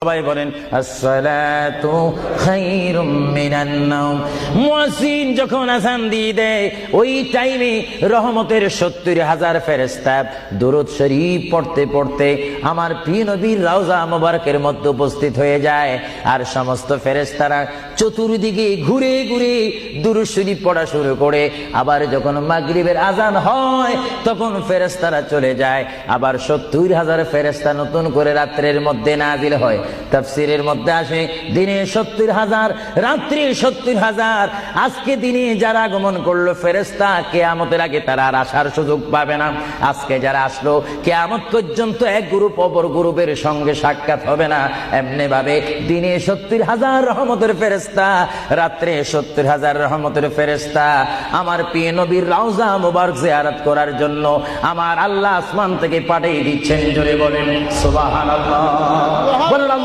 সবাই বলেন আসসালাতু খায়রুম মিনান নাওম। মুয়াজ্জিন যখন আযান দিয়ে দেয়, ওই টাইমে রহমতের ৭০,০০০ ফেরেশতা দুরূদ শরীফ পড়তে পড়তে আমার প্রিয় নবীর রওজা মোবারকের মধ্যে উপস্থিত হয়ে যায়। আর সমস্ত ফেরেশতারা চতুর্দিকে ঘুরে ঘুরে দুরূদ শরীফ পড়া শুরু করে। আবার যখন মাগরিবের আযান হয়, তখন ফেরেশতারা চলে যায়। আবার ৭০,০০০ ফেরেশতা নতুন করে রাত্রের মধ্যে নাজিল হয়। তাফসীরের মধ্যে আসে দিনে ৭০,০০০, রাত্রে ৭০,০০০। আজকে দিনে যারা আগমন করলো ফেরেশতা, কিয়ামতের আগে তারা আর আসার সুযোগ পাবে না। আজকে যারা আসলো, কিয়ামত পর্যন্ত এক গ্রুপ অপর গ্রুপের সঙ্গে সাক্ষাৎ হবে না। এমনি ভাবে দিনে ৭০,০০০ রহমতের ফেরেশতা, রাত্রে ৭০,০০০ রহমতের ফেরেশতা আমার প্রিয় নবীর রওজা মুবারক জিয়ারত করার জন্য আমার আল্লাহ আসমান থেকে পাঠিয়ে দিচ্ছেন। জোরে বলেন সুবহানাল্লাহ। বললাম